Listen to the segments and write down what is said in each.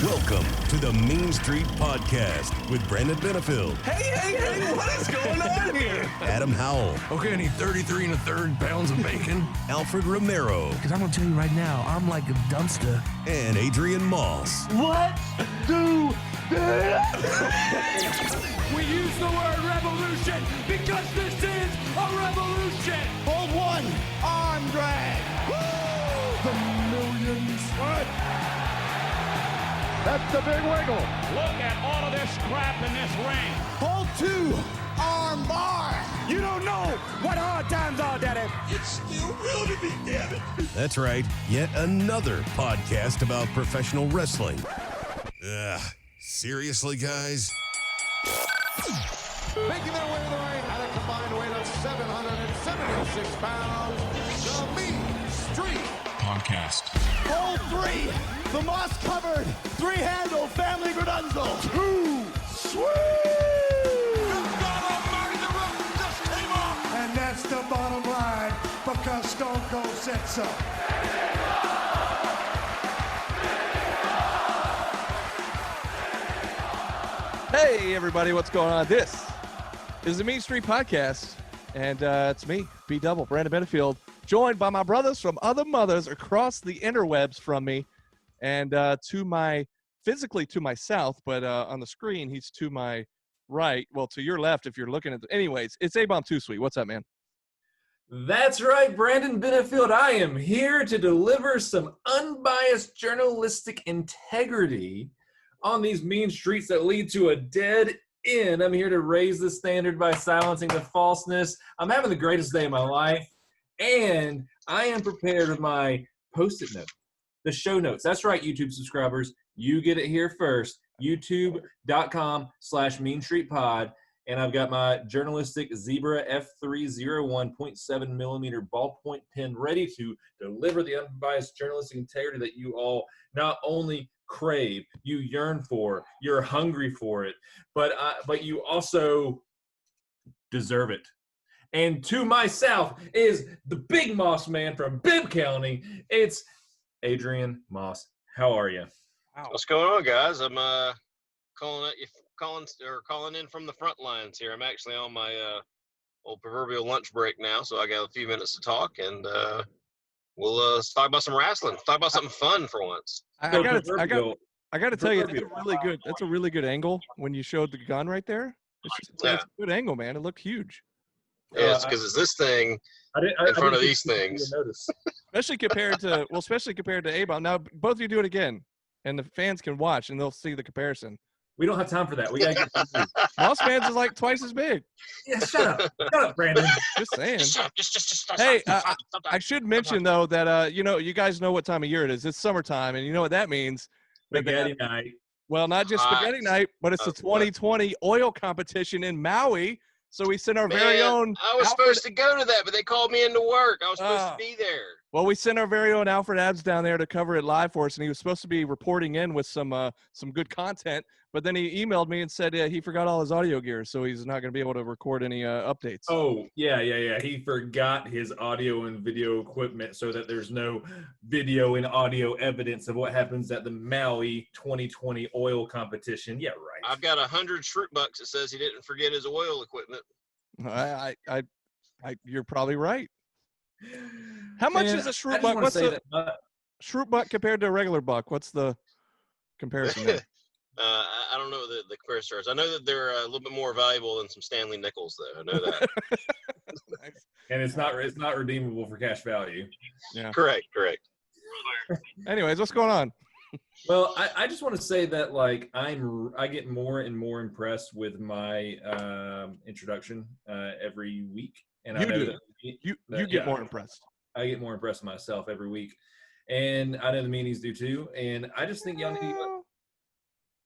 Welcome to the Mean Street Podcast with Brandon Benefield. Hey, what is going on here? Adam Howell. Okay, I need 33 1/3 pounds of bacon. Alfred Romero. Because I'm going to tell you right now, I'm like a dumpster. And Adrian Moss. Let's do this! We use the word revolution because this is a revolution. Hold one, arm drag. Woo! The millions. What? That's the big wiggle. Look at all of this crap in this ring. Hold two, arm bar. You don't know what hard times are, Daddy. It's still real to me, damn it. That's right, yet another podcast about professional wrestling. Seriously, guys? Making their way to the ring at a combined weight of 776 pounds, the Mean Street Podcast. Hold three, the moss-covered, three-handle family Gradunzel. Two, sweet! God almighty, the roof just came off. And that's the bottom line, because Stone Cold said so. Hey, everybody, what's going on? This is the Mean Street Podcast, and it's me, B-Double, Brandon Benefield, joined by my brothers from other mothers across the interwebs from me, and physically to my south, but on the screen, he's to my right, well, to your left if you're looking at anyways, it's A.Bomb2Sweet. What's up, man? That's right, Brandon Benefield. I am here to deliver some unbiased journalistic integrity on these mean streets that lead to a dead end. I'm here to raise the standard by silencing the falseness. I'm having the greatest day of my life, and I am prepared with my Post-it note, the show notes. That's right, YouTube subscribers. You get it here first, youtube.com/meanstreetpod. And I've got my journalistic Zebra F301 0.7 millimeter ballpoint pen ready to deliver the unbiased journalistic integrity that you all not only crave, you yearn for, you're hungry for it, but you also deserve it. And to my south is the big Moss man from Bibb County. It's Adrian Moss. How are you? Wow. What's going on, guys? I'm calling in from the front lines here. I'm actually on my old proverbial lunch break now, so I got a few minutes to talk, and we'll talk about some wrestling. Talk about something fun for once. I got to tell you, that's a really good angle when you showed the gun right there. It's a good angle, man. It looked huge. Yeah, it's because it's this thing in front of these things. Especially compared to A-Bomb. Now, both of you do it again, and the fans can watch, and they'll see the comparison. We don't have time for that. We gotta get Moss fans is like twice as big. Yeah, shut up, Brandon. Just saying. Just Hey, I should mention though that you guys know what time of year it is. It's summertime, and you know what that means. Spaghetti night. Well, not just spaghetti night, but it's the 2020 oil competition in Maui. So we sent our very own. I was supposed to go to that, but they called me into work. I was supposed to be there. Well, we sent our very own Alfred Abs down there to cover it live for us, and he was supposed to be reporting in with some good content. But then he emailed me and said he forgot all his audio gear, so he's not going to be able to record any updates. Oh, yeah. He forgot his audio and video equipment so that there's no video and audio evidence of what happens at the Maui 2020 oil competition. Yeah, right. I've got 100 Shroot bucks that says he didn't forget his oil equipment. You're probably right. How much is a Shroot buck? What's the Shroot buck compared to a regular buck? What's the comparison there? I don't know the comparison. I know that they're a little bit more valuable than some Stanley nickels, though. I know that. Nice. And it's not redeemable for cash value. Yeah. Correct. Anyways, what's going on? Well, I just want to say that I get more and more impressed with my introduction every week, and you get more impressed. I get more impressed with myself every week, and I know the meanies do too. And I just think y'all need.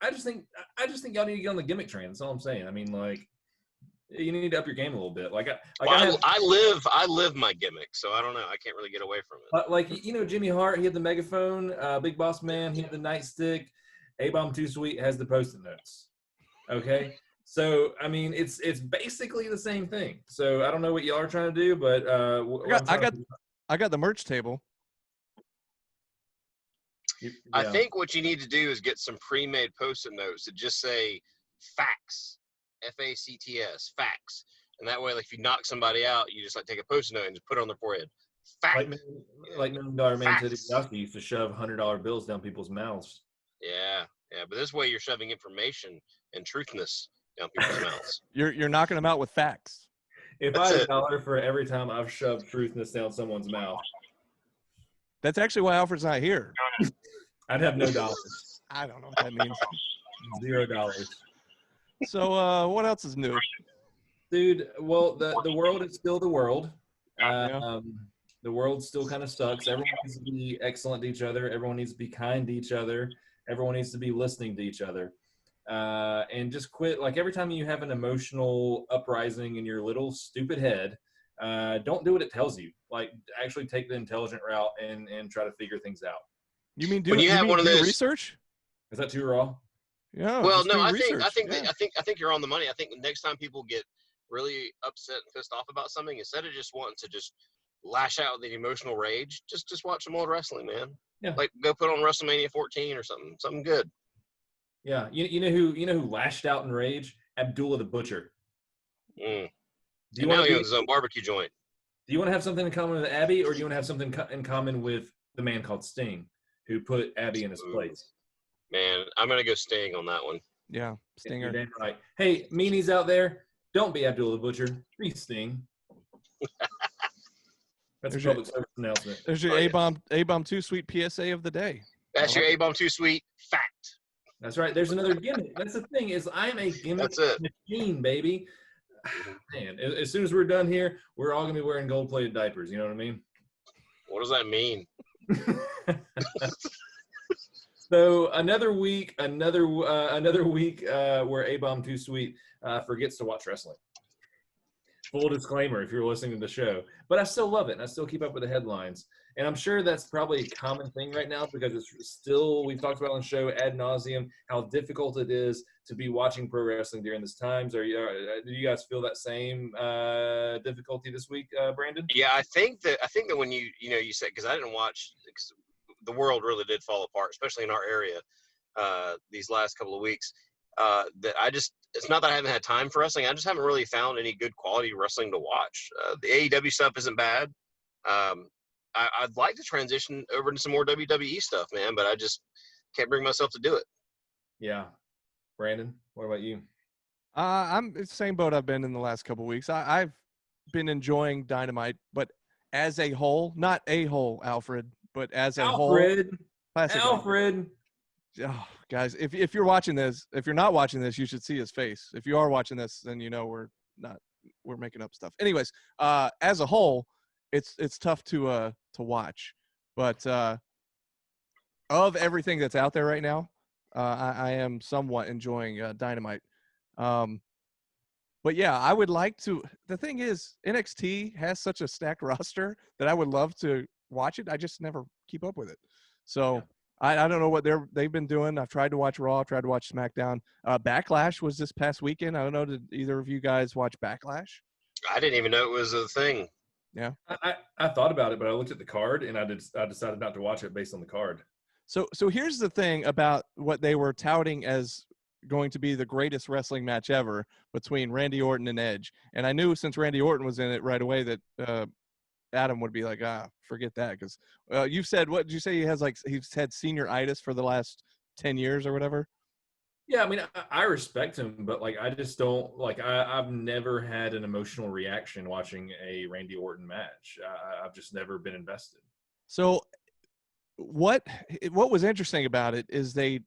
I just think y'all need to get on the gimmick train. That's all I'm saying. I mean, you need to up your game a little bit. I live my gimmick, so I don't know. I can't really get away from it. Jimmy Hart, he had the megaphone. Big Boss Man, he had the nightstick. A-Bomb2Sweet has the Post-it notes. Okay, so I mean, it's basically the same thing. So I don't know what y'all are trying to do, but I got the merch table. I think what you need to do is get some pre-made post-it notes that just say facts, F-A-C-T-S, facts. And that way, like, if you knock somebody out, you just like take a post-it note and just put it on their forehead. Fact. Like $1 Million Man Ted DiBiase used to shove $100 bills down people's mouths. Yeah. But this way, you're shoving information and truthness down people's mouths. You're knocking them out with facts. If I had $1 for every time I've shoved truthness down someone's mouth, that's actually why Alfred's not here. I'd have no dollars. I don't know what that means. $0. So what else is new? Dude, well, the world is still the world. Yeah. The world still kind of sucks. Everyone needs to be excellent to each other. Everyone needs to be kind to each other. Everyone needs to be listening to each other. And just quit. Like, every time you have an emotional uprising in your little stupid head, don't do what it tells you. Like, actually take the intelligent route and try to figure things out. You mean when you have one of those research? Is that too raw? Yeah. Well, no, I think you're on the money. I think the next time people get really upset and pissed off about something, instead of just wanting to just lash out with an emotional rage, just watch some old wrestling, man. Yeah. Like, go put on WrestleMania 14 or something good. Yeah. You know who lashed out in rage? Abdullah the Butcher. And now he owns his own barbecue joint. Do you want to have something in common with Abby, or do you want to have something in common with the man called Sting, who put Abby in his place? Man, I'm going to go Sting on that one. Yeah, Stinger. You're damn right. Hey, meanies out there, don't be Abdullah the Butcher. Be Sting. That's a public service announcement. There's your A-Bomb 2 Sweet PSA of the day. That's your A-Bomb 2 Sweet fact. That's right. There's another gimmick. That's the thing, is I'm a gimmick machine, baby. Man, as soon as we're done here, we're all going to be wearing gold-plated diapers. You know what I mean? What does that mean? So another week where A-Bomb 2 Sweet forgets to watch wrestling. Full disclaimer if you're listening to the show. But I still love it, and I still keep up with the headlines. And I'm sure that's probably a common thing right now, because it's still, we've talked about on the show ad nauseum how difficult it is to be watching pro wrestling during this times. Do you guys feel that same difficulty this week, Brandon? Yeah, I think that when you said, because I didn't watch, because the world really did fall apart, especially in our area these last couple of weeks. That it's not that I haven't had time for wrestling. I just haven't really found any good quality wrestling to watch. The AEW stuff isn't bad. I'd like to transition over to some more WWE stuff, man, but I just can't bring myself to do it. Yeah. Brandon, what about you? I'm the same boat I've been in the last couple of weeks. I've been enjoying Dynamite, but as a whole, not a whole, Alfred, but as a whole. Alfred. Oh, guys, if you're watching this, if you're not watching this, you should see his face. If you are watching this, then you know we're making up stuff. Anyways, as a whole, it's tough to watch, but of everything that's out there right now, I am somewhat enjoying Dynamite. But yeah, I would like to. The thing is, NXT has such a stacked roster that I would love to watch it. I just never keep up with it. So. Yeah. I don't know what they've been doing. I've tried to watch Raw, tried to watch SmackDown. Backlash was this past weekend. I don't know, did either of you guys watch Backlash? I didn't even know it was a thing. Yeah. I thought about it, but I looked at the card and I decided not to watch it based on the card. So here's the thing about what they were touting as going to be the greatest wrestling match ever between Randy Orton and Edge. And I knew since Randy Orton was in it right away that Adam would be like, forget that, because you said, what did you say? He's had senioritis for the last 10 years or whatever. Yeah, I mean, I respect him, but I just don't I've never had an emotional reaction watching a Randy Orton match. I've just never been invested. So what was interesting about it is they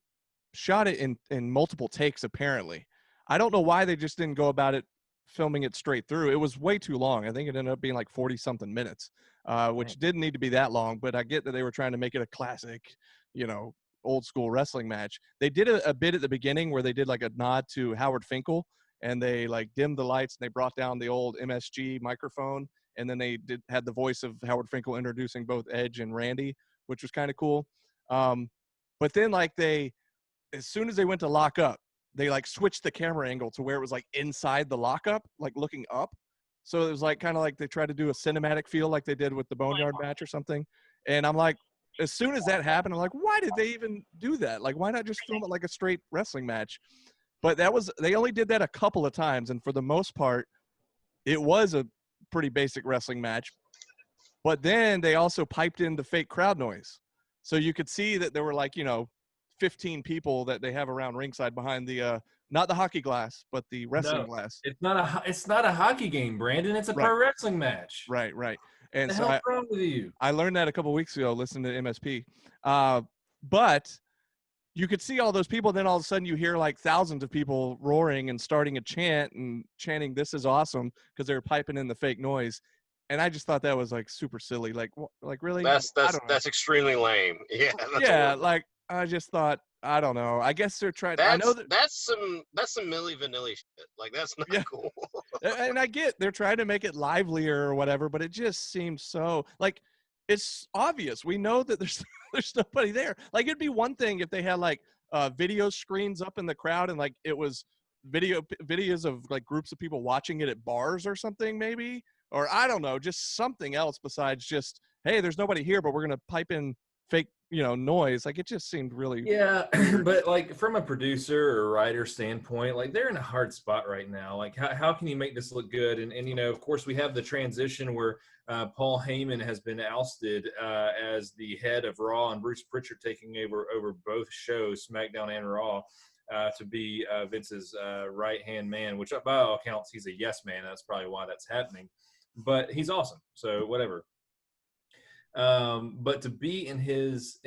shot it in multiple takes. Apparently, I don't know why they just didn't go about it filming it straight through. It was way too long. I think it ended up being like 40-something minutes, which didn't need to be that long, but I get that they were trying to make it a classic, old school wrestling match. They did a bit at the beginning where they did like a nod to Howard Finkel, and they dimmed the lights and they brought down the old MSG microphone, and then they had the voice of Howard Finkel introducing both Edge and Randy, which was kind of cool. But then as soon as they went to lock up, they switched the camera angle to where it was inside the lockup, looking up. So it was kind of like they tried to do a cinematic feel like they did with the Boneyard match or something. And I'm like, as soon as that happened, I'm like, why did they even do that? Like, why not just film it like a straight wrestling match? But they only did that a couple of times, and for the most part, it was a pretty basic wrestling match. But then they also piped in the fake crowd noise. So you could see that there were 15 people that they have around ringside behind the not the hockey glass, but the wrestling glass. It's not a hockey game, Brandon. It's a pro wrestling match. Right. And the so hell's wrong with you? I learned that a couple of weeks ago listening to MSP. But you could see all those people, then all of a sudden you hear thousands of people roaring and starting a chant and chanting, "This is awesome," because they're piping in the fake noise. And I just thought that was super silly. Like really? That's extremely lame. Yeah. Yeah. I just thought, I don't know. I guess they're trying. I know that's some Milli Vanilli shit. Like, that's not cool. And I get they're trying to make it livelier or whatever, but it just seems so it's obvious. We know that there's nobody there. It'd be one thing if they had video screens up in the crowd and it was videos of groups of people watching it at bars or something maybe, or I don't know, just something else besides just, hey, there's nobody here, but we're gonna pipe in fake noise. It just seemed really weird. But from a producer or writer standpoint, they're in a hard spot right now. How can you make this look good? And of course we have the transition where Paul Heyman has been ousted as the head of Raw, and Bruce Pritchard taking over both shows, SmackDown and Raw, to be Vince's right-hand man, which by all accounts he's a yes man. That's probably why that's happening, but he's awesome, so whatever. But to be in his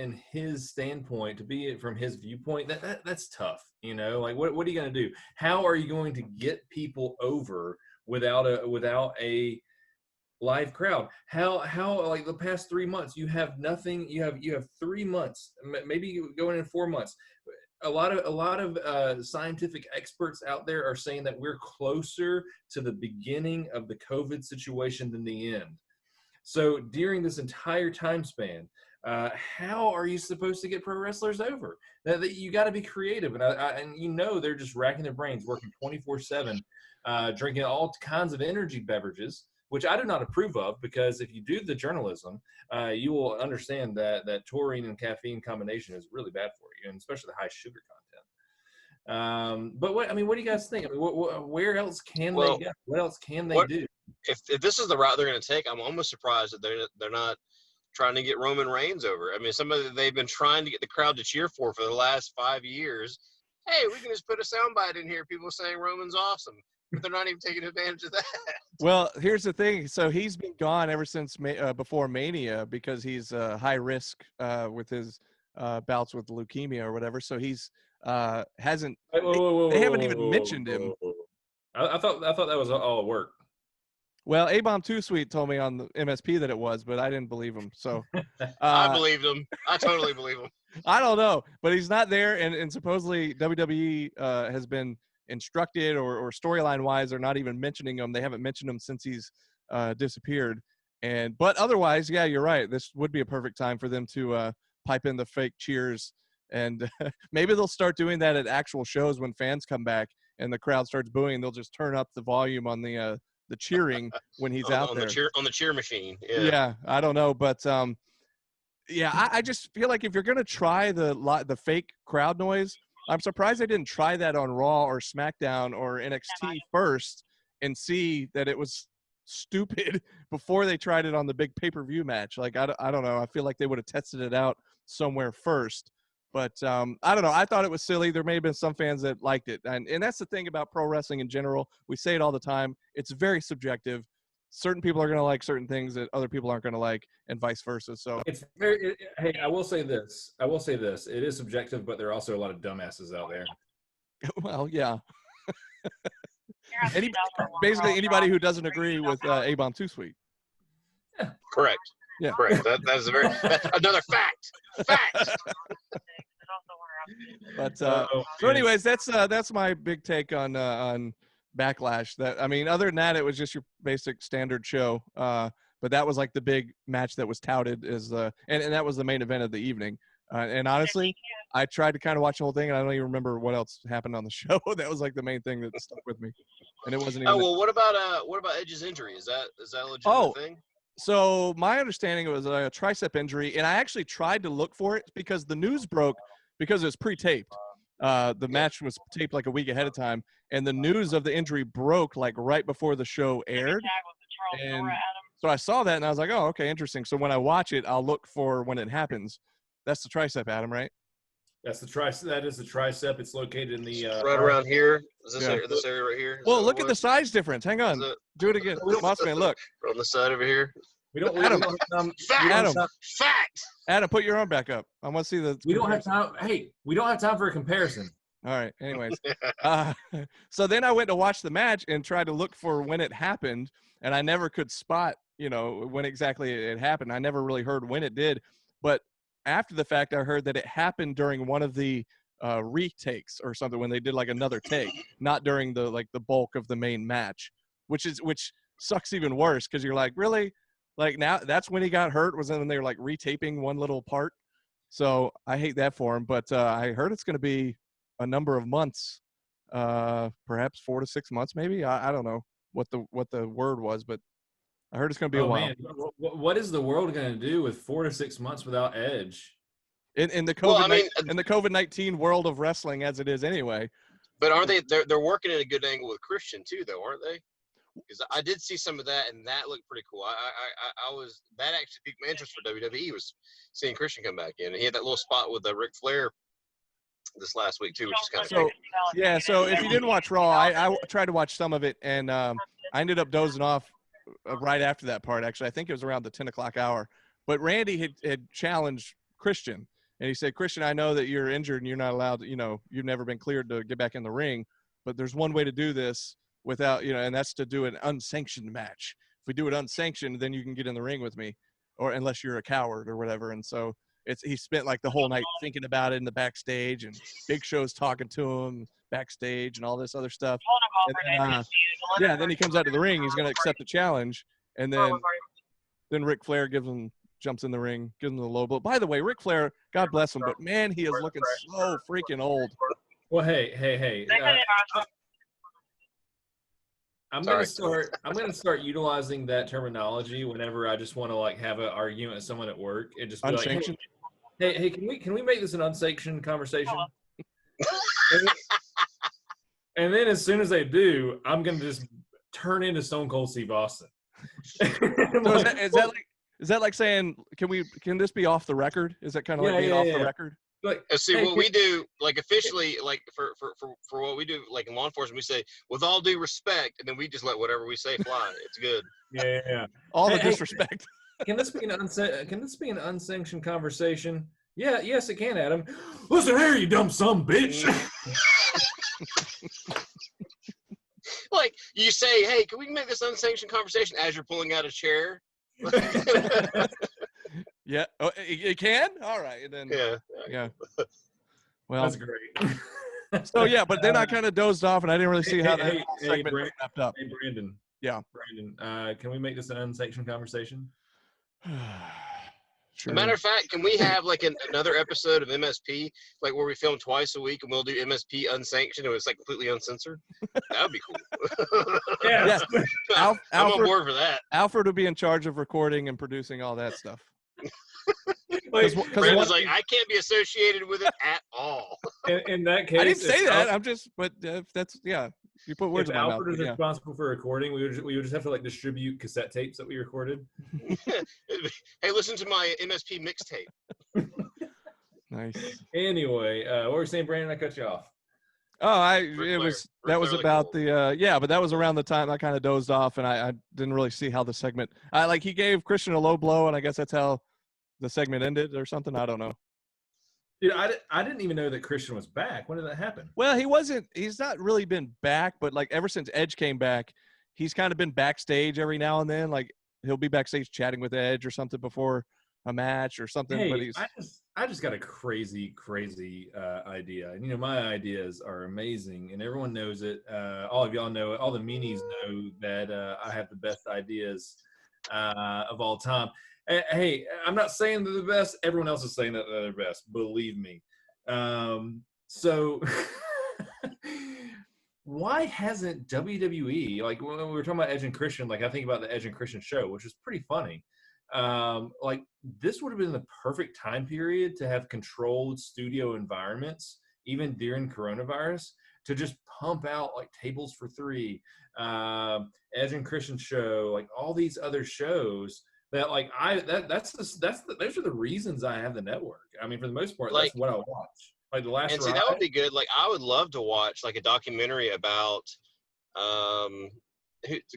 standpoint, to be from his viewpoint, that's tough. What are you going to do? How are you going to get people over without a live crowd? How the past 3 months you have nothing. You have 3 months, maybe going in 4 months. A lot of scientific experts out there are saying that we're closer to the beginning of the COVID situation than the end. So during this entire time span, how are you supposed to get pro wrestlers over? That you got to be creative, and they're just racking their brains, working 24/7, drinking all kinds of energy beverages, which I do not approve of, because if you do the journalism, you will understand that taurine and caffeine combination is really bad for you, and especially the high sugar content. But what do you guys think? Where else can they go? What else can they do? If this is the route they're going to take, I'm almost surprised that they're not trying to get Roman Reigns over. I mean, somebody that they've been trying to get the crowd to cheer for the last 5 years. Hey, we can just put a soundbite in here, people saying Roman's awesome, but they're not even taking advantage of that. Well, here's the thing. So he's been gone ever since before Mania, because he's high risk with his bouts with leukemia or whatever. So he's hasn't. They haven't even mentioned him. I thought that was all work. Well, A.Bomb2Sweet told me on the MSP that it was, but I didn't believe him. So I believed him. I totally believe him. I don't know, but he's not there, and supposedly WWE has been instructed, or storyline wise, they're not even mentioning him. They haven't mentioned him since he's disappeared. But otherwise, yeah, you're right. This would be a perfect time for them to pipe in the fake cheers, and maybe they'll start doing that at actual shows when fans come back and the crowd starts booing. They'll just turn up the volume on the cheering when he's out there on the cheer machine. Yeah, I don't know, but I just feel like if you're gonna try the fake crowd noise, I'm surprised they didn't try that on Raw or SmackDown or NXT first and see that it was stupid before they tried it on the big pay-per-view match. I don't know. I feel like they would have tested it out somewhere first. But I don't know. I thought it was silly. There may have been some fans that liked it. And that's the thing about pro wrestling in general. We say it all the time. It's very subjective. Certain people are going to like certain things that other people aren't going to like, and vice versa. So it's very. Hey, I will say this. It is subjective, but there are also a lot of dumbasses out there. Well, yeah. Basically, anybody who doesn't agree with A.Bomb2Sweet. Yeah. Correct. Yeah. Correct. That's another fact. Fact. But so anyways, that's my big take on Backlash. Other than that, it was just your basic standard show. But that was the big match that was touted as and that was the main event of the evening. And honestly, I tried to kind of watch the whole thing, and I don't even remember what else happened on the show. That was the main thing that stuck with me, and it wasn't even. Oh well, what about Edge's injury? Is that a legitimate thing? So my understanding, it was a tricep injury, and I actually tried to look for it because the news broke because it was pre-taped. The match was taped like a week ahead of time, and the news of the injury broke like right before the show aired. And so I saw that, and I was like, "Oh, okay, interesting." So when I watch it, I'll look for when it happens. That's the tricep, Adam, right? That's the tricep. That is the tricep. It's located in the Right around here. Is this, Yeah. this area right here? Is Well, that look what at it the was? size difference. Hang on, do it again, Mossman. Look, On the side over here. We don't. Adam. We don't have time. Fact. Adam. Fact. Adam, put your arm back up. I want to see the. We don't have comparison. time. Hey, we don't have time for a comparison. All right. Anyways, so then I went to watch the match and tried to look for when it happened, and I never could spot, when exactly it happened. I never really heard when it did, but after the fact, I heard that it happened during one of the retakes or something, when they did like another take, not during the bulk of the main match, which sucks even worse because you're like, really, like now that's when he got hurt, was when they were like retaping one little part. So I hate that for him, but I heard it's going to be a number of months, perhaps 4 to 6 months, maybe. I don't know what the word was, but I heard it's going to be a while. Man. What is the world going to do with 4 to 6 months without Edge? In the COVID-19 world of wrestling as it is anyway. But aren't they? They're working at a good angle with Christian too, though, aren't they? Because I did see some of that, and that looked pretty cool. That actually piqued my interest for WWE, was seeing Christian come back in, and he had that little spot with Ric Flair this last week too, which is kind of cool. Yeah. So if you didn't watch Raw, I tried to watch some of it, and I ended up dozing off right after that part. Actually, I think it was around the 10 o'clock hour. But Randy had challenged Christian, and he said, "Christian, I know that you're injured and you're not allowed to, you've never been cleared to get back in the ring, but there's one way to do this without, and that's to do an unsanctioned match. If we do it unsanctioned, then you can get in the ring with me, or unless you're a coward or whatever." And so he spent like the whole night thinking about it in the backstage, and Big Show's talking to him backstage and all this other stuff. And then, then he comes out to the ring. He's going to accept the challenge, and then Ric Flair jumps in the ring, gives him the low blow. By the way, Ric Flair, God bless him, but man, he is looking so freaking old. Well, hey. I'm gonna start utilizing that terminology whenever I just want to have an argument with someone at work and just be Unsanctioned? like, hey, can we make this an unsanctioned conversation? And then as soon as they do, I'm gonna just turn into Stone Cold Steve Austin. So is that like saying, can this be off the record? Is that kind of being off the record? Like, see, what we do, officially, for what we do, in law enforcement, we say, with all due respect, and then we just let whatever we say fly. It's good. Yeah. All the disrespect. Can this be an unsanctioned conversation? Yeah, yes, it can, Adam. Listen here, you dumb son bitch. You say, hey, can we make this unsanctioned conversation as you're pulling out a chair? Yeah. Oh, it can? All right. And then, yeah. Well, that's great. So, yeah, but then I kind of dozed off, and I didn't really see how that segment wrapped up. Hey, Brandon. Yeah. Brandon, can we make this an unsanctioned conversation? Sure. As a matter of fact, can we have another episode of MSP, where we film twice a week, and we'll do MSP unsanctioned, and it's completely uncensored? That would be cool. Yeah. I'm on board for that. Alfred would be in charge of recording and producing all that stuff. Brandon's I can't be associated with it at all. In that case, I didn't say that. I'm just, but that's, you put words in my mouth. Alfred is responsible for recording, we would just have to distribute cassette tapes that we recorded. Hey, listen to my MSP mixtape. Nice. Anyway, what were you saying, Brandon? I cut you off. Oh, that was about the but that was around the time I kind of dozed off, and I didn't really see how the segment. He gave Christian a low blow, and I guess that's how the segment ended or something. I don't know. Dude, I didn't even know that Christian was back. When did that happen? Well, he's not really been back, but ever since Edge came back, he's kind of been backstage every now and then. He'll be backstage chatting with Edge or something before a match or something. Hey, but I just got a crazy idea. And my ideas are amazing, and everyone knows it. All of y'all know it. All the meanies know that I have the best ideas of all time. Hey, I'm not saying they're the best. Everyone else is saying that they're the best. Believe me. So why hasn't WWE, like when we were talking about Edge and Christian, like I think about the Edge and Christian show, which is pretty funny. Like this would have been the perfect time period to have controlled studio environments, even during coronavirus, to just pump out like Tables for Three, Edge and Christian show, like all these other shows that like those are the reasons I have the network. I mean, for the most part, Like, that's what I watch. Like the last and see, that would be good. Like, I would love to watch like a documentary about,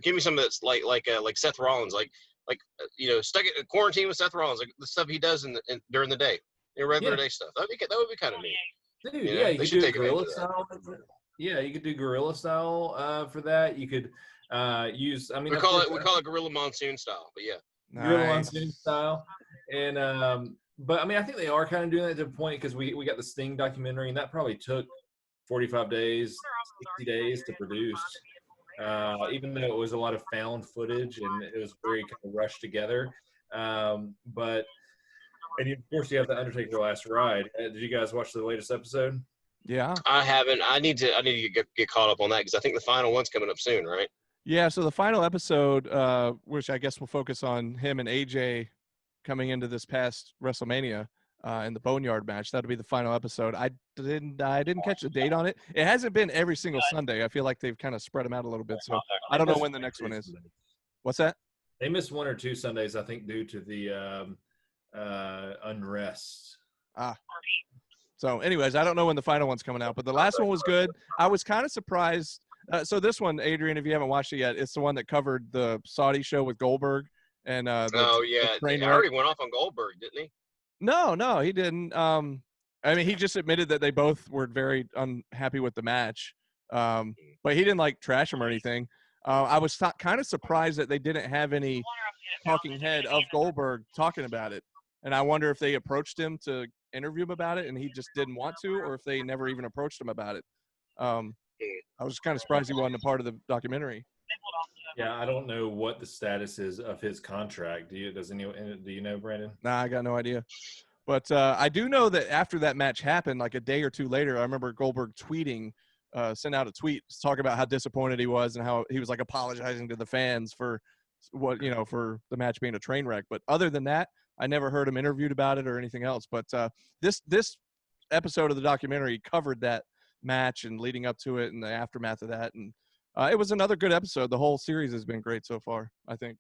give me some that's like Seth Rollins, stuck in quarantine with Seth Rollins, like the stuff he does during the day, regular day stuff. That would be kind of neat. Dude, You know, yeah, you they could should do a take advantage guerrilla of that. style. Yeah, you could do guerrilla style for that. You could use. I mean, We call it Gorilla Monsoon style, but yeah. Guerrilla Monsoon style, and but I mean, I think they are kind of doing that to a point because we got the Sting documentary, and that probably took 45 days, 60 days to produce. Even though it was a lot of found footage and it was very kind of rushed together, but. And of course, you have the Undertaker Last Ride. Did you guys watch the latest episode? Yeah. I haven't. I need to get caught up on that because I think the final one's coming up soon, right? Yeah, so the final episode, which I guess will focus on him and AJ coming into this past WrestleMania in the Boneyard match. That'll be the final episode. I didn't catch the date on it. It hasn't been every single Sunday. I feel like they've kind of spread them out a little bit. So I don't know when the next one is. What's that? They missed 1 or 2 Sundays, I think, due to the unrest. So anyways, I don't know when the final one's coming out, but the last one was good. I was kind of surprised. So this one, Adrian, if you haven't watched it yet, it's the one that covered the Saudi show with Goldberg and he already went off on Goldberg, didn't he? No, he didn't. I mean, he just admitted that they both were very unhappy with the match, but he didn't like trash him or anything. I was kind of surprised that they didn't have any talking head of Goldberg talking about it. And I wonder if they approached him to interview him about it and he just didn't want to, or if they never even approached him about it. I was kind of surprised he wasn't a part of the documentary. Yeah, I don't know what the status is of his contract. Do you know, Brandon? Nah, I got no idea. But I do know that after that match happened, like a day or two later, I remember Goldberg tweeting, sent out a tweet talking about how disappointed he was and how he was like apologizing to the fans for for the match being a train wreck. But other than that, I never heard him interviewed about it or anything else. But this episode of the documentary covered that match and leading up to it and the aftermath of that. And it was another good episode. The whole series has been great so far, I think.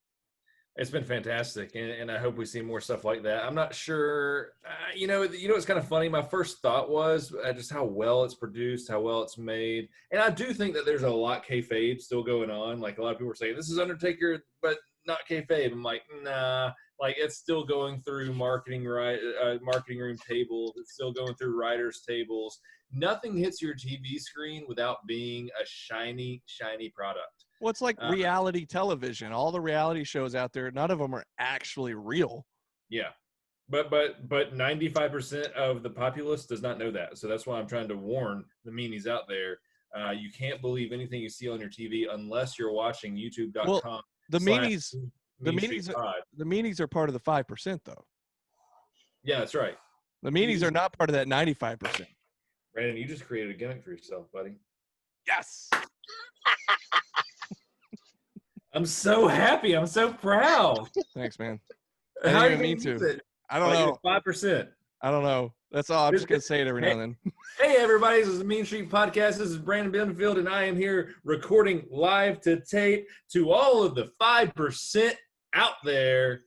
It's been fantastic, and I hope we see more stuff like that. I'm not sure. It's kind of funny. My first thought was just how well it's produced, how well it's made, and I do think that there's a lot kayfabe still going on. Like a lot of people are saying, this is Undertaker, but not kayfabe. I'm like, nah. Like it's still going through marketing room tables. It's still going through writers' tables. Nothing hits your TV screen without being a shiny product. Well, it's like reality television. All the reality shows out there, none of them are actually real. Yeah. But 95% of the populace does not know that. So that's why I'm trying to warn the meanies out there. You can't believe anything you see on your TV unless you're watching youtube.com. Well, the meanies are part of the 5%, though. Yeah, that's right. The meanies are not part of that 95%. Brandon, you just created a gimmick for yourself, buddy. Yes. I'm so happy. I'm so proud. Thanks, man. How I are didn't you mean gonna to. use it? I don't know. 5%. I don't know. That's all. I'm just going to say it every now and then. Hey, everybody. This is the Mean Street Podcast. This is Brandon Benfield, and I am here recording live to tape to all of the 5% out there.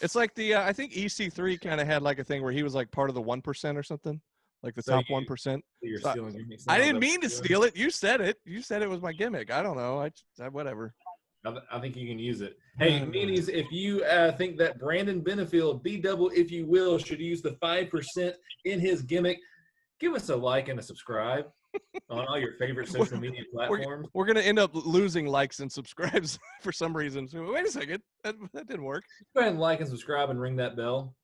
It's like I think EC3 kind of had like a thing where he was like part of the 1% or something. Like the top 1%. I didn't mean to steal it. You said it. You said it was my gimmick. I don't know. Whatever. I think you can use it. Hey, meanies, if you think that Brandon Benefield, B-double, if you will, should use the 5% in his gimmick, give us a like and a subscribe on all your favorite social media platforms. We're going to end up losing likes and subscribes for some reason. So, wait a second. That didn't work. Go ahead and like and subscribe and ring that bell.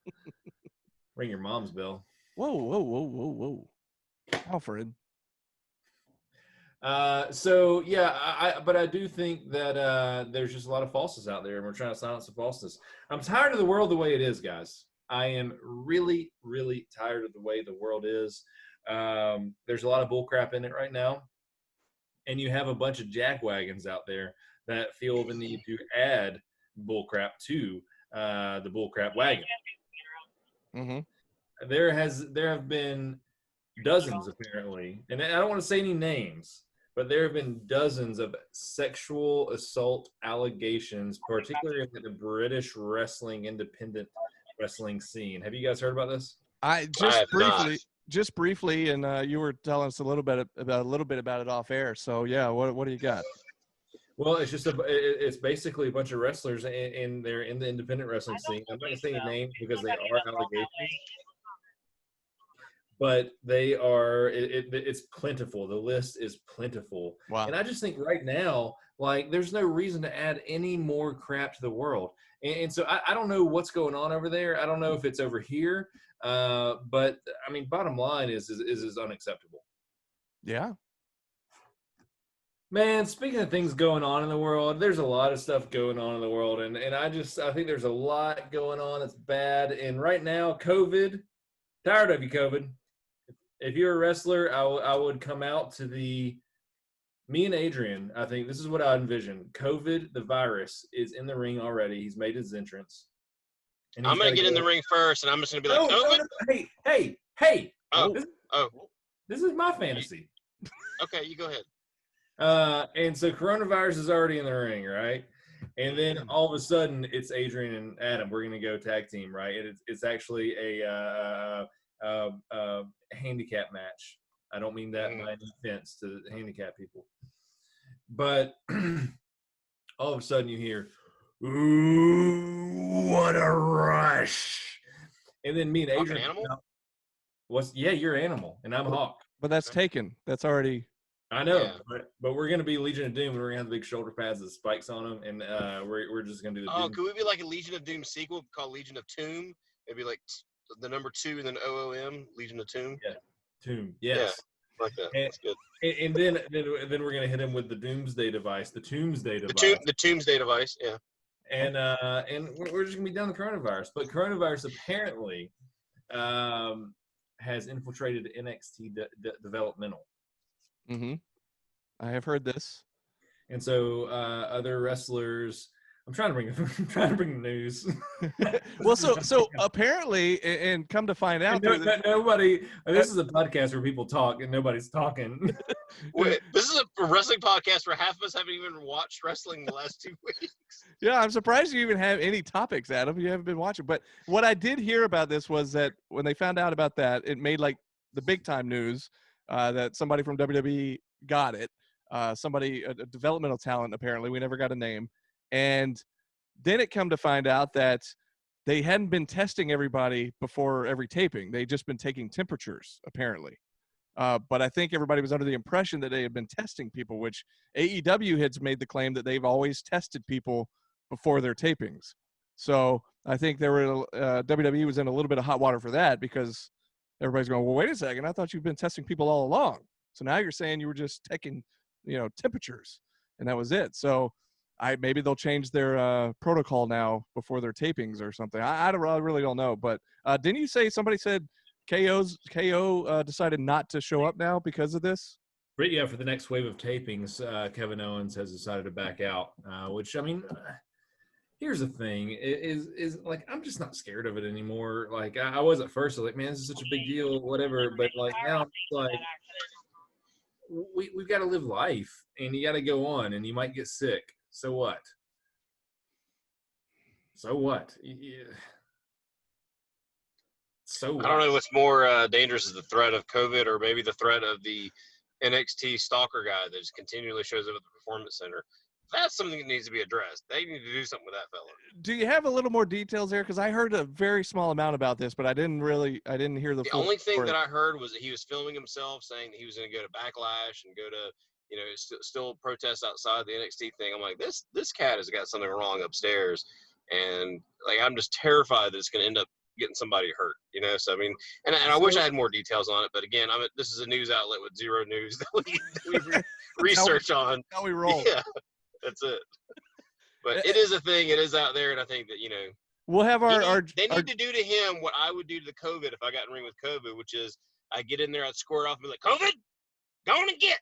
Ring your mom's bell. Whoa. Alfred. But I do think that there's just a lot of falseness out there, and we're trying to silence the falseness. I'm tired of the world the way it is, guys. I am really, really tired of the way the world is. There's a lot of bullcrap in it right now. and you have a bunch of jackwagons out there that feel the need to add bullcrap to the bullcrap wagon. Mm-hmm. There have been dozens, apparently, and I don't want to say any names, but there have been dozens of sexual assault allegations, particularly in the British wrestling, independent wrestling scene. Have you guys heard about this? I have not. just briefly, and you were telling us a little bit about it off air. So yeah, what do you got? Well, it's basically a bunch of wrestlers, and they're in the independent wrestling scene. I'm not gonna say any names because they are allegations, but they are. It's plentiful. The list is plentiful. Wow. And I just think right now, like, there's no reason to add any more crap to the world. And so I don't know what's going on over there. I don't know if it's over here. But I mean, bottom line is unacceptable. Yeah. Man, speaking of things going on in the world, there's a lot of stuff going on in the world, and I think there's a lot going on that's bad. And right now, COVID, tired of you, COVID. If you're a wrestler, I would come out to me and Adrian. I think this is what I envision. COVID, the virus, is in the ring already. He's made his entrance. And I'm gonna get in the ring first, and I'm just gonna be like, no. Hey! Oh. This is my fantasy. Okay, you go ahead. And so coronavirus is already in the ring, right? And then all of a sudden it's Adrian and Adam. We're gonna go tag team, right? It's actually a handicap match. I don't mean that by any offense to the handicap people, but all of a sudden you hear, "Ooh, what a rush!" And then me and Adrian. Animal? You're Animal, and I'm Hawk. But that's taken. That's already. I know, but we're gonna be Legion of Doom, and we're gonna have the big shoulder pads with spikes on them, and we're just gonna do the. Oh, could we be like a Legion of Doom sequel called Legion of Tomb? It'd be like the number 2 and then OOM, Legion of Tomb. Yeah, Tomb. Yes, yeah, like that. That's good. And then we're gonna hit him with the Doomsday device, the Tombsday device, the Tombsday device. Yeah. And we're just gonna be done with coronavirus, but coronavirus apparently has infiltrated NXT developmental. Mm-hmm. I have heard this. And so other wrestlers, I'm trying to bring news. Well, so apparently, and come to find out, nobody. This is a podcast where people talk and nobody's talking. Wait, this is a wrestling podcast where half of us haven't even watched wrestling the last 2 weeks. Yeah, I'm surprised you even have any topics, Adam. You haven't been watching. But what I did hear about this was that when they found out about that, it made like the big time news that somebody from WWE got it. Somebody, a developmental talent, apparently. We never got a name. And then it come to find out that they hadn't been testing everybody before every taping. They'd just been taking temperatures, apparently. But I think everybody was under the impression that they had been testing people, which AEW had made the claim that they've always tested people before their tapings. So I think WWE was in a little bit of hot water for that because everybody's going, well, wait a second. I thought you've been testing people all along. So now you're saying you were just taking, temperatures, and that was it. So maybe they'll change their protocol now before their tapings or something. I really don't know. But didn't you say somebody said KO decided not to show up now because of this? But yeah, for the next wave of tapings, Kevin Owens has decided to back out. Which, I mean, here's the thing: is like I'm just not scared of it anymore. Like I was at first. I was like, man, this is such a big deal, whatever. But like now, it's like we've got to live life, and you got to go on, and you might get sick. So what? So what? Yeah. So what? I don't know what's more dangerous is the threat of COVID or maybe the threat of the NXT stalker guy that just continually shows up at the Performance Center. That's something that needs to be addressed. They need to do something with that fella. Do you have a little more details there? Because I heard a very small amount about this, but I didn't hear the full only thing story. that I heard was that he was filming himself saying that he was going to go to Backlash and go to, still protest outside the NXT thing. I'm like, this cat has got something wrong upstairs. And like, I'm just terrified that it's going to end up getting somebody hurt, So, I mean, and I wish I had more details on it, but again, this is a news outlet with zero news that we research on. How we roll. Yeah, that's it. But it is a thing. It is out there. And I think that, we'll have they need to do to him what I would do to the COVID if I got in the ring with COVID, which is I get in there, I'd squirt off and be like, COVID, go on and get.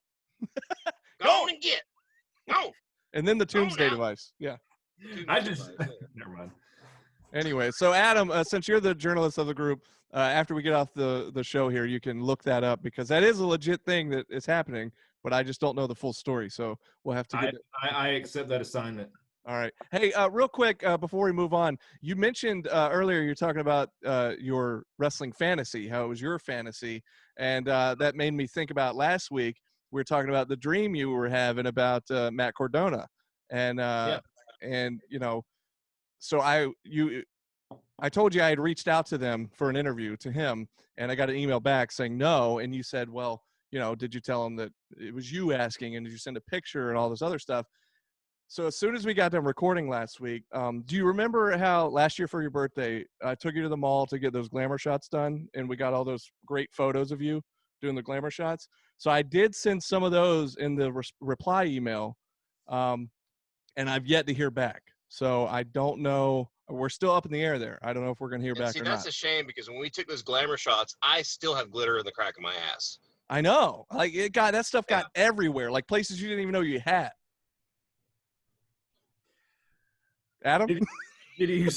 Go on and get. Go. And then the Go Doomsday now. device. Yeah. Never mind. Anyway, so Adam, since you're the journalist of the group, after we get off the show here, you can look that up because that is a legit thing that is happening, but I just don't know the full story. So we'll have to get I accept that assignment. All right. Hey, real quick, before we move on, you mentioned earlier you're talking about your wrestling fantasy, how it was your fantasy, and that made me think about last week. We were talking about the dream you were having about Matt Cardona, and you know, so I told you I had reached out to them for an interview to him, and I got an email back saying no, and you said, well, you know, did you tell him that it was you asking, and did you send a picture and all this other stuff? So as soon as we got done recording last week, do you remember how last year for your birthday, I took you to the mall to get those glamour shots done, and we got all those great photos of you doing the glamour shots? So I did send some of those in the reply email, and I've yet to hear back. So I don't know. We're still up in the air there. I don't know if we're going to hear back or not. That's a shame because when we took those glamour shots, I still have glitter in the crack of my ass. I know. Like that stuff got everywhere, like places you didn't even know you had. Adam? Did you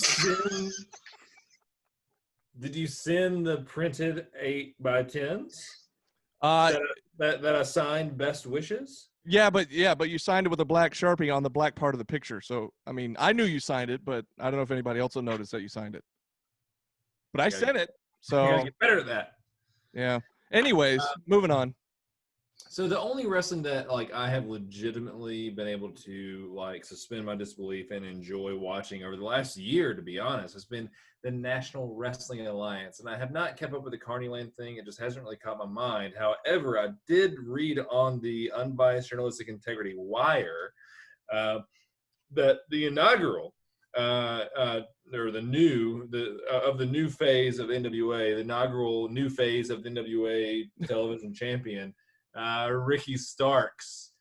send the printed 8x10s? That I signed best wishes? Yeah, but you signed it with a black Sharpie on the black part of the picture. So I mean, I knew you signed it, but I don't know if anybody else will notice that you signed it. But I sent it. So you gotta get better at that. Yeah. Anyways, moving on. So the only wrestling that like I have legitimately been able to like suspend my disbelief and enjoy watching over the last year, to be honest, has been the National Wrestling Alliance. And I have not kept up with the Carneyland thing. It just hasn't really caught my mind. However, I did read on the Unbiased Journalistic Integrity Wire that the inaugural or the new phase of NWA, the inaugural new phase of the NWA television champion, Ricky Starks,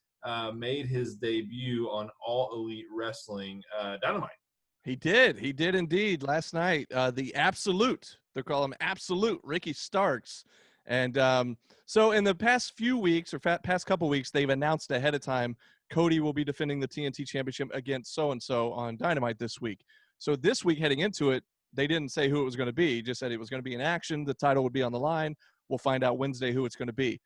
made his debut on All Elite Wrestling Dynamite. He did indeed last night. The Absolute, they call him Absolute, Ricky Starks. And so in the past few weeks or past couple weeks, they've announced ahead of time Cody will be defending the TNT Championship against so-and-so on Dynamite this week. So this week heading into it, they didn't say who it was going to be. Just said it was going to be in action. The title would be on the line. We'll find out Wednesday who it's going to be.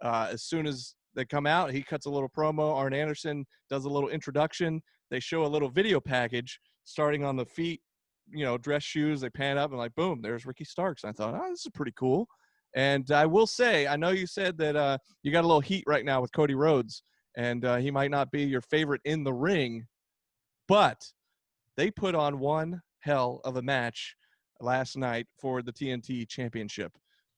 As soon as they come out, he cuts a little promo. Arn Anderson does a little introduction. They show a little video package starting on the feet, you know, dress shoes. They pan up and like, boom, there's Ricky Starks. And I thought, oh, this is pretty cool. And I will say, I know you said that you got a little heat right now with Cody Rhodes, and he might not be your favorite in the ring, but they put on one hell of a match last night for the TNT Championship.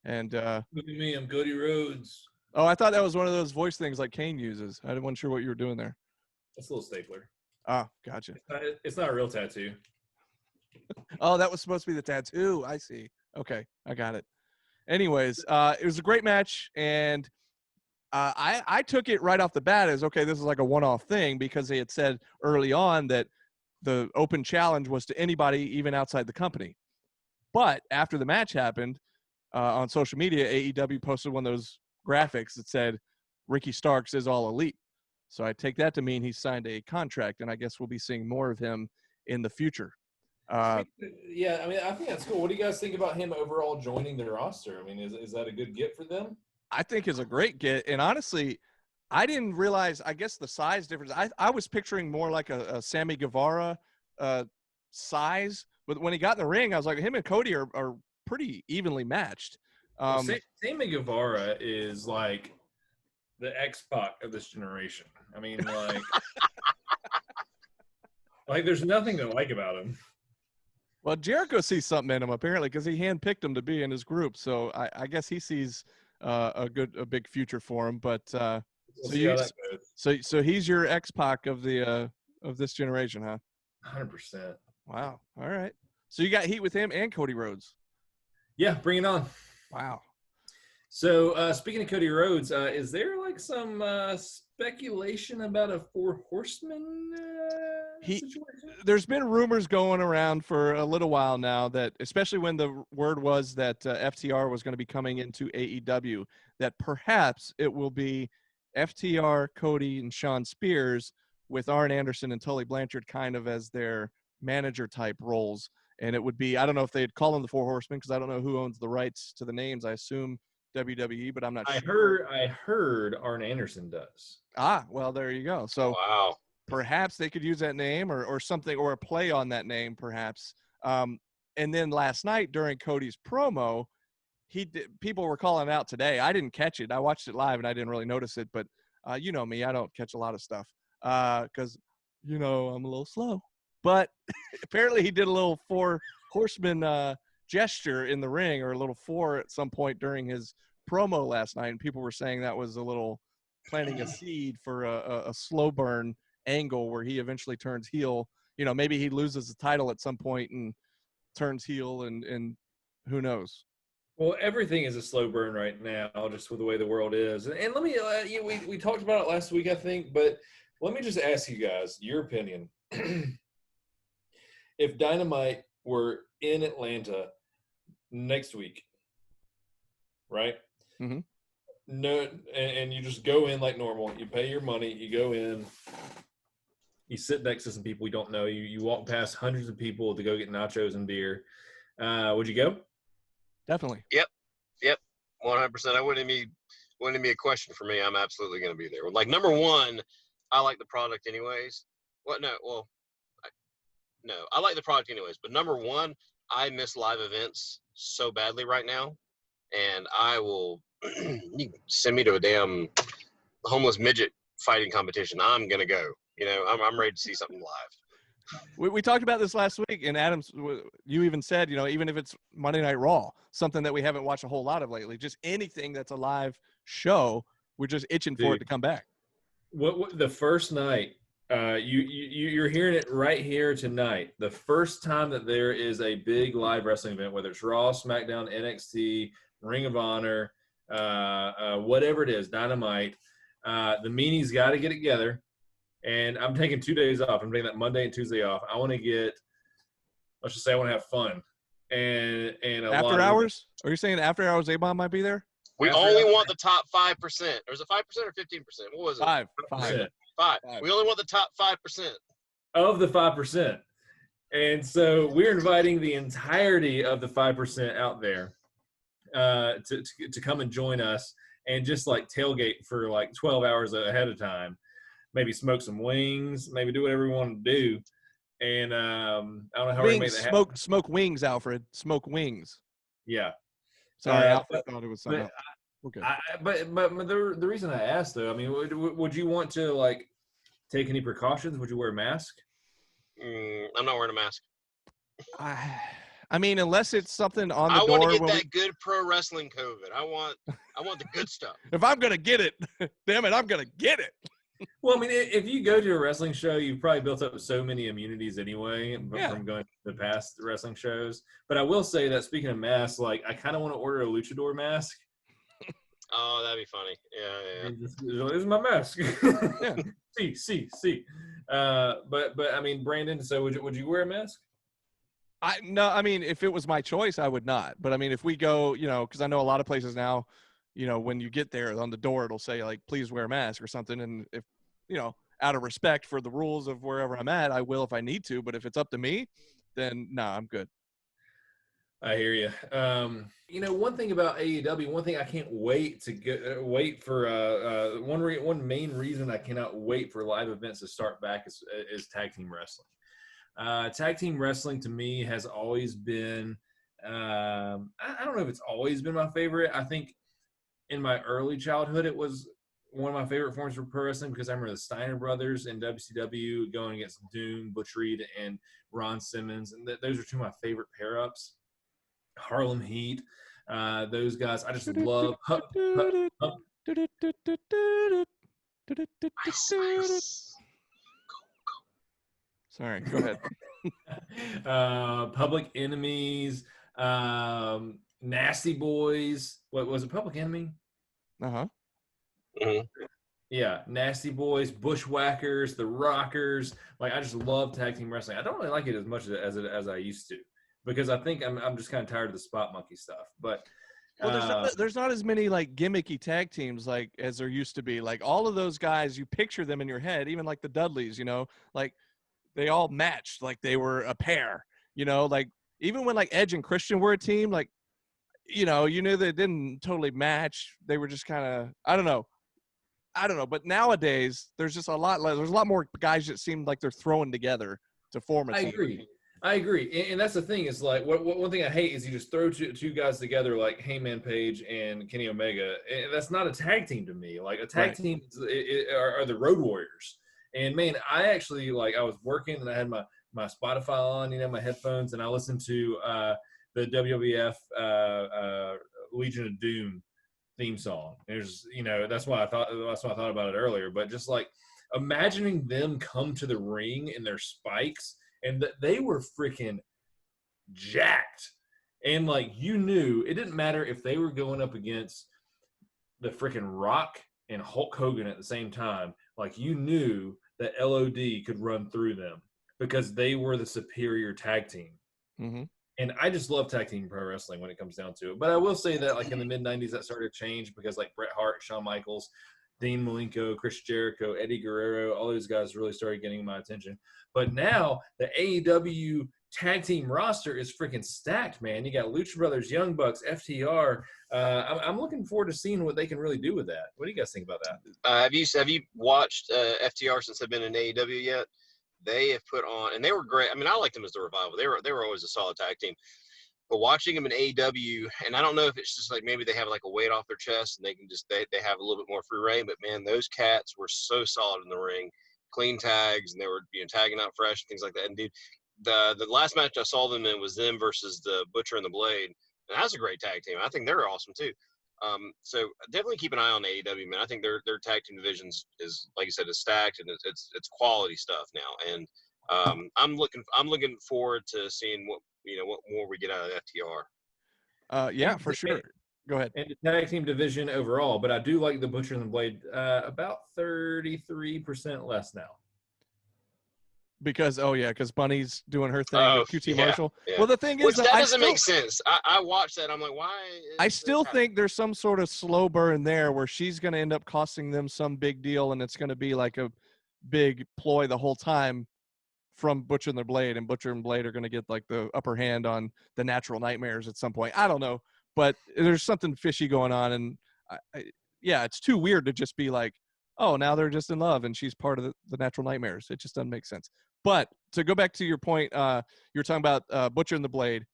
And look at me, I'm Cody Rhodes. Oh, I thought that was one of those voice things like Kane uses. I wasn't sure what you were doing there. That's a little stapler. Oh, gotcha. It's not a real tattoo. Oh, that was supposed to be the tattoo. I see. Okay, I got it. Anyways, it was a great match, and I took it right off the bat as, okay, this is like a one-off thing because they had said early on that the open challenge was to anybody, even outside the company. But after the match happened, on social media, AEW posted one of those graphics that said Ricky Starks is All Elite. So I take that to mean he signed a contract, and I guess we'll be seeing more of him in the future. Yeah, I mean, I think that's cool. What do you guys think about him overall joining the roster? I mean, is that a good get for them? I think it's a great get. And honestly, I didn't realize, I guess, the size difference. I was picturing more like a Sammy Guevara size. But when he got in the ring, I was like, him and Cody are pretty evenly matched. Sammy Guevara is like the X-Pac of this generation. I mean, like, like there's nothing to like about him. Well, Jericho sees something in him apparently because he handpicked him to be in his group. So I guess he sees a big future for him. But so he's your X-Pac of this generation, huh? 100%. Wow. All right. So you got heat with him and Cody Rhodes. Yeah, bring it on. Wow. So speaking of Cody Rhodes, is there like some speculation about a 4 Horsemen situation? There's been rumors going around for a little while now that, especially when the word was that FTR was going to be coming into AEW, that perhaps it will be FTR, Cody, and Sean Spears, with Arn Anderson and Tully Blanchard kind of as their manager type roles. And it would be, I don't know if they'd call them the Four Horsemen, because I don't know who owns the rights to the names. I assume WWE, but I'm not sure. I heard Arn Anderson does. Well, there you go. So Wow. perhaps they could use that name or something, or a play on that name, perhaps. And then last night during Cody's promo, people were calling out today. I didn't catch it. I watched it live and I didn't really notice it, but you know me, I don't catch a lot of stuff because, I'm a little slow. But apparently he did a little Four Horseman gesture in the ring, or a little four at some point during his promo last night, and people were saying that was a little planting a seed for a slow burn angle where he eventually turns heel. Maybe he loses the title at some point and turns heel, and who knows. Well, everything is a slow burn right now, just with the way the world is. And let me, we talked about it last week, I think, but let me just ask you guys your opinion. If Dynamite were in Atlanta next week, right? Mm-hmm. No, and you just go in like normal. You pay your money. You go in. You sit next to some people we don't know. You walk past hundreds of people to go get nachos and beer. Would you go? Definitely. Yep. 100%. I wouldn't be a question for me. I'm absolutely going to be there. Like, number one, I like the product anyways. I like the product anyways. But number one, I miss live events so badly right now, and I will you can send me to a damn homeless midget fighting competition. I'm gonna go. I'm ready to see something live. We talked about this last week, and Adams, you even said, even if it's Monday Night Raw, something that we haven't watched a whole lot of lately, just anything that's a live show, we're just itching for it to come back. What the first night? You're hearing it right here tonight. The first time that there is a big live wrestling event, whether it's Raw, SmackDown, NXT, Ring of Honor, whatever it is, Dynamite, the meanies got to get together. And I'm taking 2 days off. I'm taking that Monday and Tuesday off. I want to let's just say I want to have fun. And after hours? Are you saying after hours A-Bomb might be there? We only want the top 5%. Or is it 5% or 15%? What was it? 5. 5. We only want the top 5%. Of the 5%. And so we're inviting the entirety of the 5% out there to come and join us and just like tailgate for like 12 hours ahead of time. Maybe smoke some wings, maybe do whatever we want to do. And I don't know how we make that happen. Smoke wings, Alfred. Smoke wings. Yeah. Sorry, Alfred thought it was something else. Okay. But the reason I asked, though, I mean, would you want to, like, take any precautions? Would you wear a mask? I'm not wearing a mask. I mean, unless it's something on the door. I want to get that good pro wrestling COVID. I want the good stuff. If I'm going to get it, damn it, I'm going to get it. Well, I mean, if you go to a wrestling show, you've probably built up so many immunities anyway from going to the past wrestling shows. But I will say that, speaking of masks, like, I kind of want to order a luchador mask. Oh, that'd be funny. Yeah. This is my mask. Yeah. See. But I mean, Brandon, so would you wear a mask? No, I mean, if it was my choice, I would not. But I mean, if we go, because I know a lot of places now, when you get there on the door, it'll say like, please wear a mask or something. And if, out of respect for the rules of wherever I'm at, I will if I need to. But if it's up to me, then no, I'm good. I hear you. One thing about AEW, one thing I can't wait to wait for. One main reason I cannot wait for live events to start back is tag team wrestling. Tag team wrestling to me has always been. I don't know if it's always been my favorite. I think in my early childhood, it was one of my favorite forms for pro wrestling because I remember the Steiner brothers in WCW going against Doom, Butch Reed, and Ron Simmons, and those are two of my favorite pair-ups. Harlem Heat, those guys. I just love. Sorry, go ahead. Public Enemies, Nasty Boys. What was it? Public Enemy? Uh-huh. Mm-hmm. Yeah, Nasty Boys, Bushwhackers, the Rockers. Like, I just love tag team wrestling. I don't really like it as much as I used to because I think I'm just kind of tired of the spot monkey stuff. But Well, there's not as many like gimmicky tag teams like as there used to be. Like all of those guys, you picture them in your head, even like the Dudleys, like they all matched like they were a pair, like even when like Edge and Christian were a team, like, you knew they didn't totally match. They were just kind of, I don't know. But nowadays there's just there's a lot more guys that seem like they're throwing together to form a team. I agree. And that's the thing is like, one thing I hate is you just throw two guys together like Heyman Page and Kenny Omega. And that's not a tag team to me. Like a tag team are the Road Warriors. And man, I actually I was working and I had my Spotify on, my headphones, and I listened to the WWF Legion of Doom theme song. There's, that's why I thought about it earlier. But just like imagining them come to the ring in their spikes, and they were freaking jacked, and you knew it didn't matter if they were going up against the freaking Rock and Hulk Hogan at the same time. You knew that LOD could run through them because they were the superior tag team. Mm-hmm. And I just love tag team pro wrestling when it comes down to it. But I will say that in the mid-90s that started to change because Bret Hart, Shawn Michaels, Dean Malenko, Chris Jericho, Eddie Guerrero, all those guys really started getting my attention. But now the AEW tag team roster is freaking stacked, man. You got Lucha Brothers, Young Bucks, FTR. I'm looking forward to seeing what they can really do with that. What do you guys think about that? Have you watched FTR since they've been in AEW yet? They have put on, and they were great. I mean, I liked them as the Revival. They were always a solid tag team. But watching them in AEW, and I don't know if it's just maybe they have a weight off their chest and they can just they have a little bit more free reign. But man, those cats were so solid in the ring, clean tags, and they were tagging out fresh and things like that. And dude, the last match I saw them in was them versus the Butcher and the Blade, and that's a great tag team. I think they're awesome too. So definitely keep an eye on AEW, man. I think their tag team divisions is, like you said, is stacked, and it's quality stuff now. And I'm looking forward to seeing what more we get out of FTR. Yeah, for sure. Go ahead. And the tag team division overall, but I do like the Butcher and the Blade about 33% less now. Because Bunny's doing her thing with QT Marshall. Yeah. Well, the thing is that doesn't make sense. I watched that. I'm like, why? I still think there's some sort of slow burn there where she's going to end up costing them some big deal, and it's going to be like a big ploy the whole time from Butcher and the Blade, and Butcher and Blade are going to get the upper hand on the Natural Nightmares at some point. I don't know, but there's something fishy going on, and it's too weird to just be like, oh, now they're just in love and she's part of the Natural Nightmares. It just doesn't make sense. But to go back to your point, you're talking about Butcher and the Blade.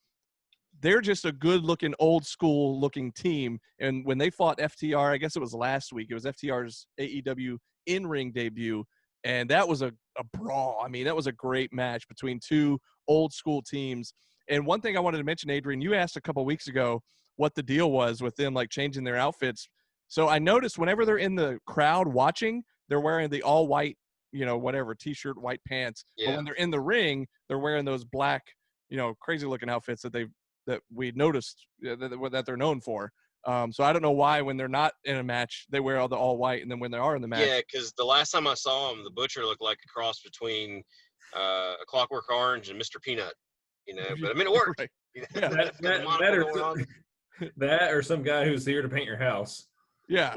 They're just a good-looking, old-school-looking team. And when they fought FTR, I guess it was last week, it was FTR's AEW in-ring debut, and that was a brawl. I mean, that was a great match between two old-school teams. And one thing I wanted to mention, Adrian, you asked a couple weeks ago what the deal was with them, changing their outfits. So I noticed whenever they're in the crowd watching, they're wearing the all-white, whatever, T-shirt, white pants. Yeah. But when they're in the ring, they're wearing those black, crazy-looking outfits that we noticed that they're known for. So I don't know why when they're not in a match, they wear all the all-white, and then when they are in the match. Yeah, because the last time I saw him, the Butcher looked like a cross between a Clockwork Orange and Mr. Peanut. But I mean, it worked. Right. Yeah. That or some guy who's here to paint your house. Yeah.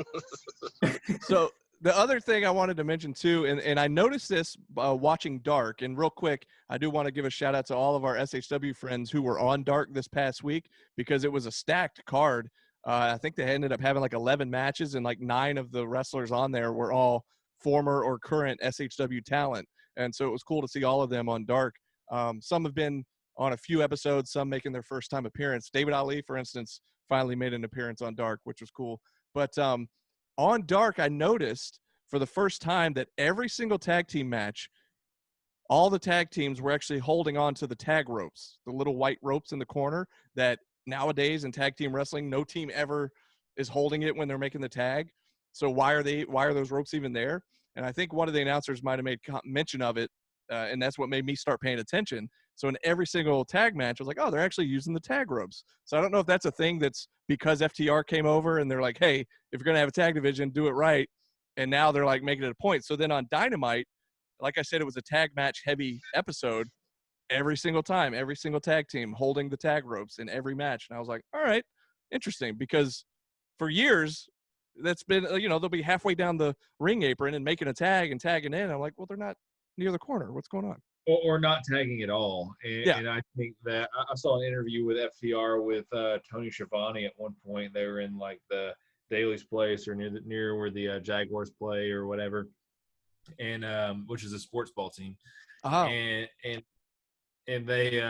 So the other thing I wanted to mention too, and I noticed this watching Dark, and real quick, I do want to give a shout out to all of our SHW friends who were on Dark this past week because it was a stacked card. I think they ended up having 11 matches, and 9 of the wrestlers on there were all former or current SHW talent. And so it was cool to see all of them on Dark. Some have been on a few episodes, some making their first time appearance. David Ali, for instance, finally made an appearance on Dark, which was cool. But on Dark, I noticed for the first time that every single tag team match, all the tag teams were actually holding on to the tag ropes, the little white ropes in the corner that nowadays in tag team wrestling, no team ever is holding it when they're making the tag. So why are those ropes even there? And I think one of the announcers might have made mention of it, and that's what made me start paying attention. So in every single tag match, I was like, oh, they're actually using the tag ropes. So I don't know if that's a thing that's because FTR came over and they're like, hey, if you're going to have a tag division, do it right. And now they're making it a point. So then on Dynamite, like I said, it was a tag match heavy episode every single time, every single tag team holding the tag ropes in every match. And I was like, all right, interesting because for years that's been, they'll be halfway down the ring apron and making a tag and tagging in. I'm like, well, they're not near the corner. What's going on? Or not tagging at all. And, Yeah. and I think that I saw an interview with FTR with Tony Schiavone at one point. They were in like the Daly's place or near where the Jaguars play or whatever, and which is a sports ball team. Oh. And they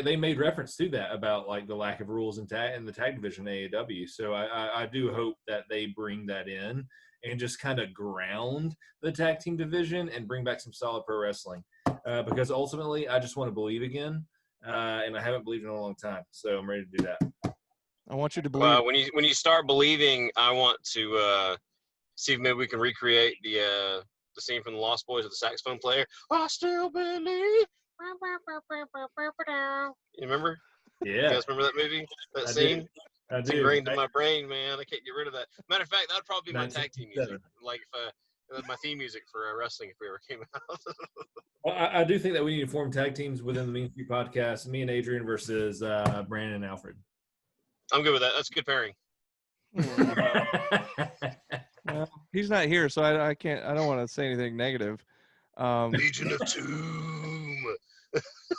they made reference to that about like the lack of rules in the tag division AEW. So I do hope that they bring that in and just kind of ground the tag team division and bring back some solid pro wrestling. Because ultimately, I just want to believe again, and I haven't believed in a long time. So I'm ready to do that. I want you to believe. When you start believing, I want to see if maybe we can recreate the scene from the Lost Boys with the saxophone player. I still believe. You remember? Yeah. You guys remember that movie? That scene? I It's do. ingrained in my brain, man. I can't get rid of that. Matter of fact, that would probably be my tag team music. 1997. Like if my theme music for wrestling if we ever came out. Well, I do think that we need to form tag teams within the Mean Street Podcast. Me and Adrian versus Brandon and Alfred. I'm good with that. That's a good pairing. Well, he's not here, so I can't. I don't want to say anything negative. Legion of Doom.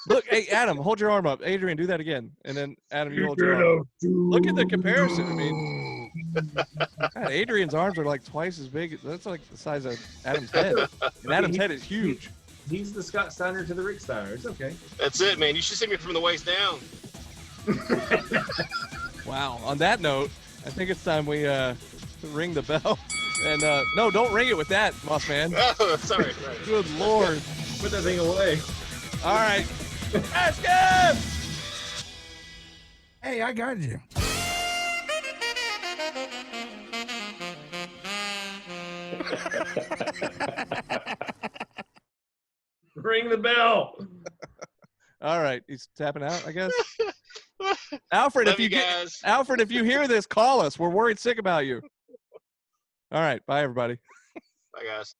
Look, hey Adam, hold your arm up. Adrian, do that again, and then Adam, you hold your arm up. Look at the comparison. I mean, God, Adrian's arms are like twice as big. That's like the size of Adam's head, and Adam's head is huge. He's the Scott Steiner to the Rick Steiner. It's okay. That's it, man. You should see me from the waist down. Wow. On that note, I think it's time we ring the bell. And no, don't ring it with that, Moss Man. Oh, sorry. Good Lord. Put that thing away. All right. Ask him! Hey, I got you. Ring the bell. All right. He's tapping out, I guess. Alfred, Love if you you hear this, call us. We're worried sick about you. All right. Bye, everybody. Bye, guys.